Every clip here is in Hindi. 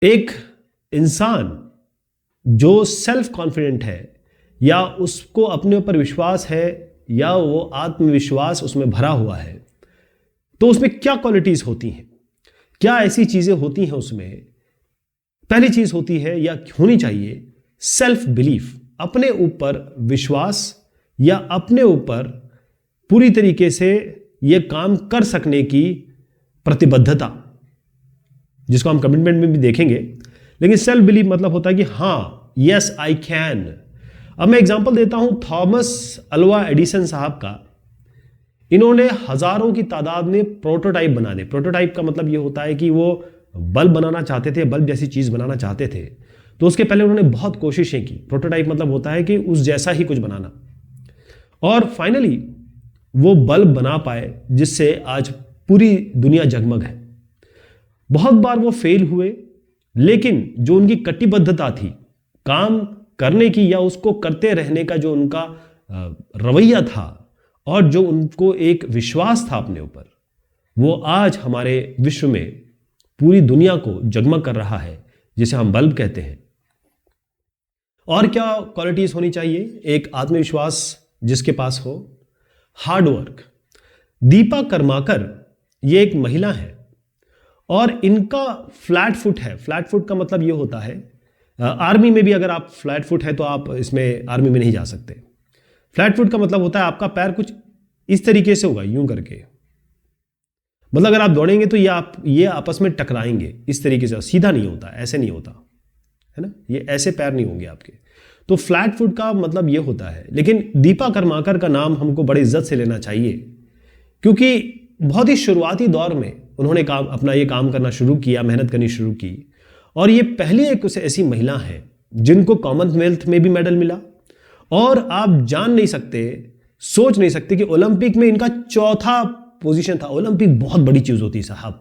एक इंसान जो सेल्फ कॉन्फिडेंट है या उसको अपने ऊपर विश्वास है या वो आत्मविश्वास उसमें भरा हुआ है, तो उसमें क्या क्वालिटीज होती हैं, क्या ऐसी चीजें होती हैं उसमें? पहली चीज होती है या होनी चाहिए सेल्फ बिलीफ, अपने ऊपर विश्वास या अपने ऊपर पूरी तरीके से यह काम कर सकने की प्रतिबद्धता, जिसको हम कमिटमेंट में भी देखेंगे। लेकिन सेल्फ बिलीफ मतलब होता है कि हाँ, यस आई कैन। अब मैं एग्जांपल देता हूं थॉमस अल्वा एडिसन साहब का। इन्होंने हजारों की तादाद में प्रोटोटाइप बनाने, प्रोटोटाइप का मतलब यह होता है कि वो बल्ब बनाना चाहते थे, बल्ब जैसी चीज बनाना चाहते थे, तो उसके पहले उन्होंने बहुत कोशिशें की। प्रोटोटाइप मतलब होता है कि उस जैसा ही कुछ बनाना, और फाइनली वो बल्ब बना पाए जिससे आज पूरी दुनिया जगमग है। बहुत बार वो फेल हुए, लेकिन जो उनकी कटिबद्धता थी काम करने की या उसको करते रहने का, जो उनका रवैया था और जो उनको एक विश्वास था अपने ऊपर, वो आज हमारे विश्व में पूरी दुनिया को जगमग कर रहा है, जिसे हम बल्ब कहते हैं। और क्या क्वालिटीज होनी चाहिए एक आत्मविश्वास जिसके पास हो? हार्डवर्क। दीपा कर्माकर ये एक महिला है और इनका फ्लैट फुट है। फ्लैट फुट का मतलब ये होता है, आर्मी में भी अगर आप फ्लैट फुट है तो आप इसमें आर्मी में नहीं जा सकते। फ्लैट फुट का मतलब होता है आपका पैर कुछ इस तरीके से होगा, यूं करके, मतलब अगर आप दौड़ेंगे तो ये आपस में टकराएंगे इस तरीके से, सीधा नहीं होता, ऐसे नहीं होता है ना, ये ऐसे पैर नहीं होंगे आपके। तो फ्लैट फुट का मतलब ये होता है। लेकिन दीपा कर्माकर का नाम हमको बड़ी इज्जत से लेना चाहिए, क्योंकि बहुत ही शुरुआती दौर में उन्होंने अपना ये काम करना शुरू किया, मेहनत करनी शुरू की, और ये पहली एक ऐसी महिला है जिनको कॉमनवेल्थ में भी मेडल मिला। और आप जान नहीं सकते, सोच नहीं सकते कि ओलंपिक में इनका चौथा पोजीशन था। ओलंपिक बहुत बड़ी चीज होती है साहब,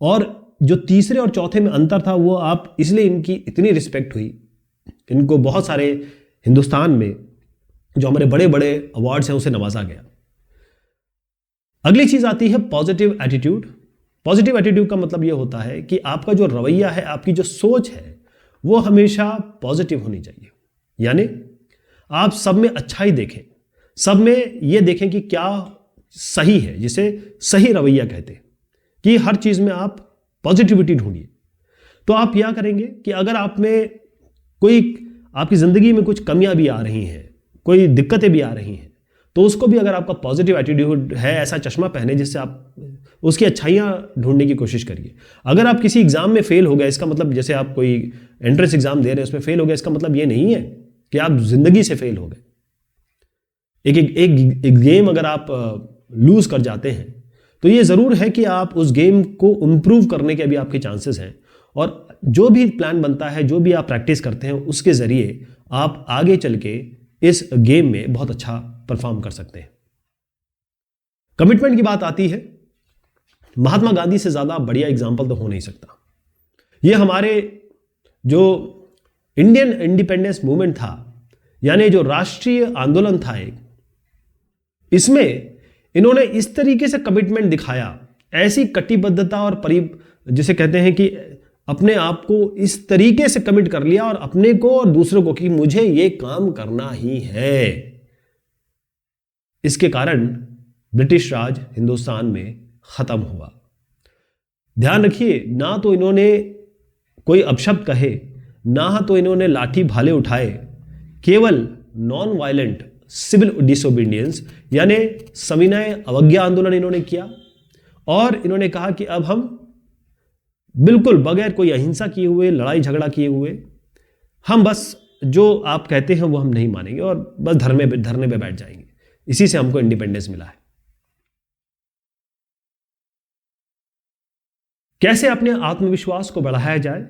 और जो तीसरे और चौथे में अंतर था वो आप, इसलिए इनकी इतनी रिस्पेक्ट हुई। इनको बहुत सारे हिंदुस्तान में जो हमारे बड़े बड़े अवार्ड्स हैं उसे नवाजा गया। अगली चीज आती है पॉजिटिव एटीट्यूड। पॉजिटिव एटीट्यूड का मतलब यह होता है कि आपका जो रवैया है, आपकी जो सोच है, वो हमेशा पॉजिटिव होनी चाहिए। यानी आप सब में अच्छा ही देखें, सब में यह देखें कि क्या सही है, जिसे सही रवैया कहते हैं, कि हर चीज में आप पॉजिटिविटी ढूंढिए। तो आप क्या करेंगे कि अगर आप में कोई, आपकी जिंदगी में कुछ कमियां भी आ रही हैं, कोई दिक्कतें भी आ रही हैं, तो उसको भी अगर आपका पॉजिटिव एटीट्यूड है, ऐसा चश्मा पहने जिससे आप उसकी अच्छाइयाँ ढूंढने की कोशिश करिए। अगर आप किसी एग्जाम में फेल हो गए, इसका मतलब जैसे आप कोई एंट्रेंस एग्जाम दे रहे हैं उसमें फेल हो गए, इसका मतलब ये नहीं है कि आप जिंदगी से फेल हो गए। एक गेम अगर आप लूज कर जाते हैं तो ये जरूर है कि आप उस गेम को इंप्रूव करने के अभी आपके चांसेस हैं, और जो भी प्लान बनता है, जो भी आप प्रैक्टिस करते हैं, उसके जरिए आप आगे चल के इस गेम में बहुत अच्छा परफॉर्म कर सकते हैं। कमिटमेंट की बात आती है, महात्मा गांधी से ज्यादा बढ़िया एग्जाम्पल तो हो नहीं सकता। यह हमारे जो इंडियन इंडिपेंडेंस मूवमेंट था, यानी जो राष्ट्रीय आंदोलन था एक, इसमें इन्होंने इस तरीके से कमिटमेंट दिखाया, ऐसी कटिबद्धता और जिसे कहते हैं कि अपने आप को इस तरीके से कमिट कर लिया, और अपने को और दूसरों को, कि मुझे ये काम करना ही है। इसके कारण ब्रिटिश राज हिंदुस्तान में खत्म हुआ। ध्यान रखिए, ना तो इन्होंने कोई अपशब्द कहे, ना तो इन्होंने लाठी भाले उठाए, केवल नॉन वायलेंट सिविल डिसोबीडियंस यानी सविनय अवज्ञा आंदोलन इन्होंने किया, और इन्होंने कहा कि अब हम बिल्कुल बगैर कोई अहिंसा किए हुए, लड़ाई झगड़ा किए हुए, हम बस जो आप कहते हैं वो हम नहीं मानेंगे और बस धरने पे बैठ जाएंगे। इसी से हमको इंडिपेंडेंस मिला है। कैसे अपने आत्मविश्वास को बढ़ाया जाए?